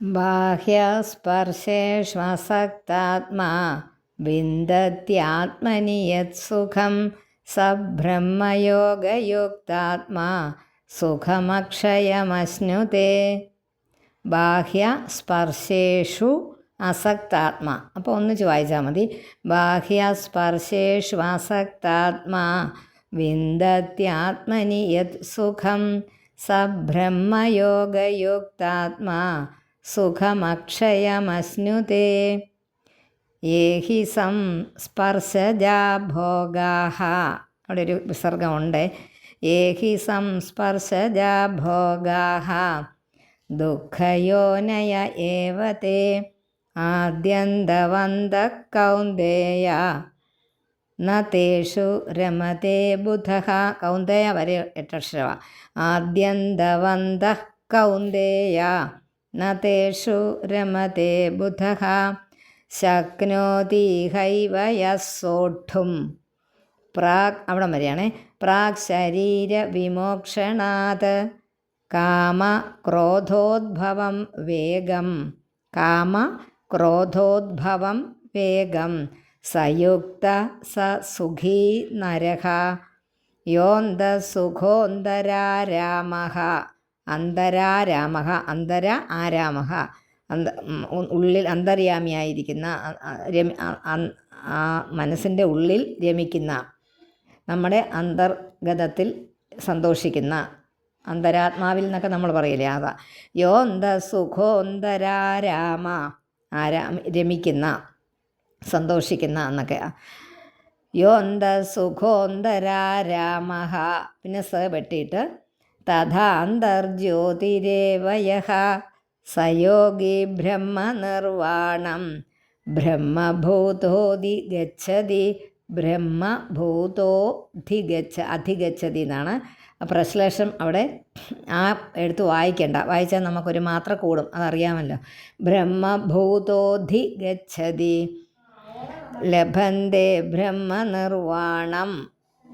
ബാഹ്യസ്പർശേഷ്വസക്താത്മാ വിന്ദത്യാത്മനി യത്സുഖം സ ബ്രഹ്മയോഗയുക്താത്മാ സുഖമക്ഷയമശ്നുതേ. ബാഹ്യസ്പർശേഷു അസക്താത്മാ. അപ്പോൾ ഒന്നിച്ച് വായിച്ചാൽ മതി. ബാഹ്യസ്പർശേഷു അസക്താത്മാ വിന്ദത്യാത്മനി യത് സുഖം സ ബ്രഹ്മയോഗയുക്താത്മാ സുഖമക്ഷയമശ്നുതേ. യേഹി സംസ്പർശജാ ഭോഗാഃ. അവിടെ ഒരു വിസർഗമുണ്ട്. യേഹി സംസ്പർശജാ ഭോഗാഃ ദുഃഖയോനയ ഏവ തേ ആദ്യന്തവന്തഃ കൗന്ദേയ ന തേഷു രമതേ ബുധഃ. കൗന്ദേയ വരെ 8 അക്ഷരമാണ്. ആദ്യന്തവന്തഃ കൗന്ദേയ ന തേഷു രമതേ ബുധഃ ശക്നോതി ഹൈവ യഃ സോഢും. പ്രാഗ് അവിടം വരെയാണ്. പ്രാഗ് ശരീര വിമോക്ഷണാത് കാമ ക്രോധോദ്ഭവം വേഗം. കാമ ക്രോധോദ്ഭവം വേഗം സയുക്ത സ സുഖീ നരഃ യോന്ത സുഖോന്തരാരാമഃ. അന്തരാരാമഃ അന്തര ആരാമഃ ഉള്ളിൽ അന്തര്യാമിയായിരിക്കുന്ന മനസ്സിൻ്റെ ഉള്ളിൽ രമിക്കുന്ന, നമ്മുടെ അന്തർഗതത്തിൽ സന്തോഷിക്കുന്ന, അന്തരാത്മാവിൽ എന്നൊക്കെ നമ്മൾ പറയില്ലേ, അതാ. യോന്ത സുഖോന്തരാരാമ രമിക്കുന്ന, സന്തോഷിക്കുന്ന എന്നൊക്കെ. യോന്ത സുഖോന്തരാരാമഃ പിന്നെ സ വെട്ടിയിട്ട് തഥാന്തർജ്യോതിരേവയഃ സയോഗി ബ്രഹ്മനിർവാണം ബ്രഹ്മഭൂതോധി ഗച്ഛതി. അധിഗച്ഛതി എന്നാണ് പ്രശ്ലേഷം. അവിടെ ആ എഴുത്ത് വായിക്കേണ്ട, വായിച്ചാൽ നമുക്കൊരു മാത്ര കൂടും, അതറിയാമല്ലോ. ബ്രഹ്മഭൂതോധി ഗച്ഛതി ലഭന്തേ ബ്രഹ്മനിർവാണം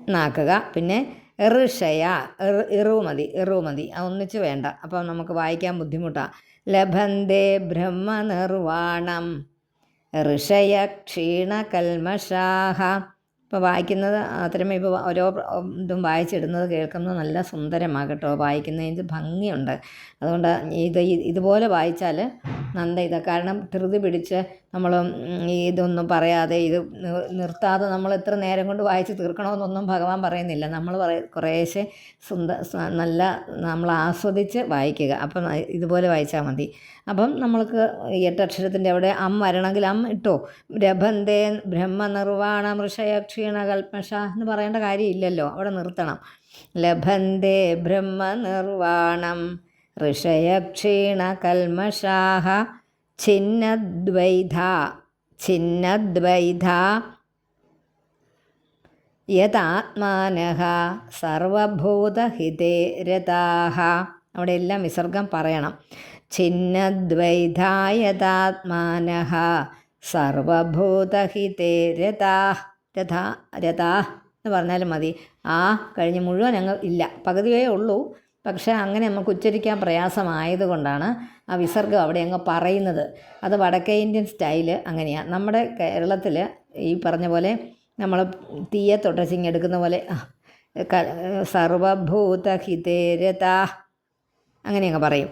എന്നാക്കുക. പിന്നെ ഋഷയ ഇറുമതി അതൊന്നിച്ച് വേണ്ട, അപ്പം നമുക്ക് വായിക്കാൻ ബുദ്ധിമുട്ടാണ്. ലഭന്തേ ബ്രഹ്മനിർവാണം ഋഷയ ക്ഷീണകൽമഷാഹ. ഇപ്പോൾ വായിക്കുന്നത് അത്രയും ഇപ്പോൾ ഓരോ ഇതും വായിച്ചിടുന്നത് കേൾക്കുന്നത് നല്ല സുന്ദരമാണ് കേട്ടോ. വായിക്കുന്നതിന് ഭംഗിയുണ്ട്. അതുകൊണ്ട് ഇതുപോലെ വായിച്ചാൽ നന്ദ. കാരണം ധൃതി പിടിച്ച് നമ്മൾ ഇതൊന്നും പറയാതെ ഇത് നിർത്താതെ നമ്മൾ എത്ര നേരം കൊണ്ട് വായിച്ച് തീർക്കണമെന്നൊന്നും ഭഗവാൻ പറയുന്നില്ല. നമ്മൾ കുറേശ്ശെ നല്ല നമ്മൾ ആസ്വദിച്ച് വായിക്കുക. അപ്പം ഇതുപോലെ വായിച്ചാൽ മതി. അപ്പം നമ്മൾക്ക് 8 അക്ഷരത്തിൻ്റെ അവിടെ വരണമെങ്കിൽ ഇട്ടോ. രഭന്തേ ബ്രഹ്മനിർവാണം ഋഷയ ക്ഷീണകൽമഷ എന്ന് പറയേണ്ട കാര്യമില്ലല്ലോ, അവിടെ നിർത്തണം. ലഭന്തേ ബ്രഹ്മനിർവാണം ഋഷയ ക്ഷീണകൽമഷാഃ ഛിന്നദ്വൈധ യതാത്മാനഃ സർവഭൂതഹിതേ രതാഃ. അവിടെ എല്ലാം വിസർഗം പറയണം. ഛിന്നദ്വൈധ യതാത്മാനഃ സർവഭൂതഹിതേ രതാഃ എന്ന് പറഞ്ഞാലും മതി. കഴിഞ്ഞ് മുഴുവൻ അങ്ങ് ഇല്ല, പകുതിയേ ഉള്ളൂ. പക്ഷേ അങ്ങനെ നമുക്ക് ഉച്ചരിക്കാൻ പ്രയാസമായതുകൊണ്ടാണ് ആ വിസർഗം അവിടെ അങ്ങ് പറയുന്നത്. അത് വടക്കേ ഇന്ത്യൻ സ്റ്റൈല് അങ്ങനെയാണ്. നമ്മുടെ കേരളത്തിൽ ഈ പറഞ്ഞ പോലെ നമ്മൾ തീയെ തൊട്ടച്ചിങ്ങെടുക്കുന്ന പോലെ സർവഭൂതഹിതേ രതാഃ അങ്ങനെയങ്ങ് പറയും.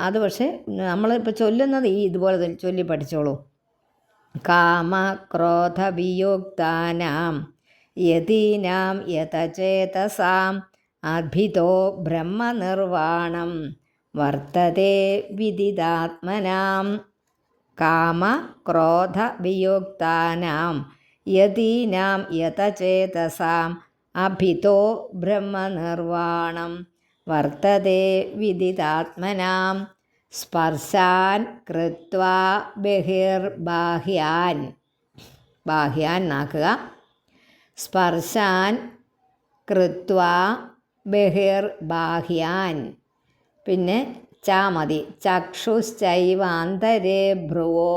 അത് പക്ഷേ നമ്മളിപ്പോൾ ചൊല്ലുന്നത് ഇതുപോലെ ചൊല്ലി പഠിച്ചോളൂ. കാമക്രോധവിയുക്താനാം യതീനാം യതചേതസാം അഭിതോ ബ്രഹ്മനിർവാണം വർത്തതേ വിദിതാത്മനാം. കാമക്രോധവിയുക്താനാം യതീനാം യതചേതസാം അഭിതോ ബ്രഹ്മനിർവാണം വർത്തതേ വിദിതാത്മനാം. സ്പർശാൻ കൃത്വാ ബഹിർബാഹ്യാൻ. ബാഹ്യാൻ നാക്കുക. സ്പർശാൻ കൃത്വാ ബഹിർബാഹ്യാൻ. പിന്നെ മതി. ചക്ഷുശ്ചൈവാന്തരേ ഭ്രുവോ.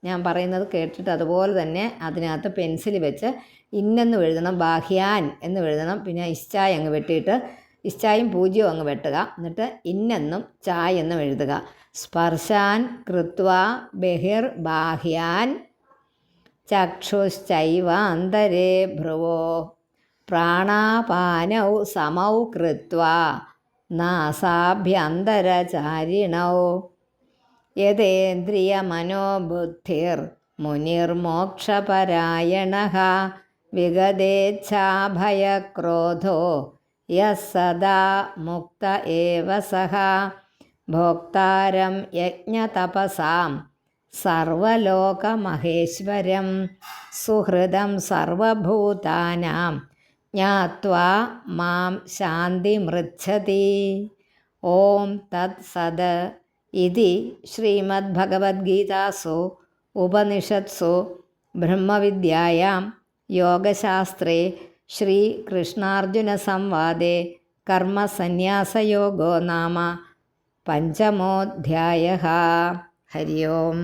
ഞാൻ പറയുന്നത് കേട്ടിട്ട് അതുപോലെ തന്നെ അതിനകത്ത് പെൻസിൽ വെച്ച് ഇന്നെന്ന് എഴുതണം, ബാഹ്യാൻ എന്ന് എഴുതണം. പിന്നെ ഇശ്ചായ അങ്ങ് വെട്ടിയിട്ട് ഇശ്ചായും പൂജ്യവും അങ്ങ് വെട്ടുക. എന്നിട്ട് ഇന്നെന്നും ചായ് എന്നും എഴുതുക. സ്പർശാൻ കൃത്വാ ബഹിർബാഹ്യാൻ ചക്ഷുശ്ചൈവാന്തരേ ഭ്രുവോ പ്രാണാപാനൗ സമൗ കൃത്വാ നാസാഭ്യന്തരചാരിണൗ യതേന്ദ്രിയമനോബുദ്ധിർ മുനിർമോക്ഷപരായണഃ വിഗതേച്ഛാഭയക്രോധോ യഃ സദാ മുക്ത ഏവ സഃ ഭോക്താരം യജ്ഞതപസാം സർവലോകമഹേശ്വരം സുഹൃദം സർവഭൂതാനാം ജ്ഞാത്വാ മാം ശാന്തിമൃച്ഛതി. ഓം തത് സത്. ഇതി ശ്രീമദ്ഭഗവദ്ഗീതാസു ഉപനിഷത്സു ബ്രഹ്മവിദ്യായാം യോഗശാസ്ത്രേ ശ്രീകൃഷ്ണാർജുനസംവാദേ കർമ്മസന്യാസയോഗോ നാമ പഞ്ചമോധ്യായഃ. ഹരി ഓം.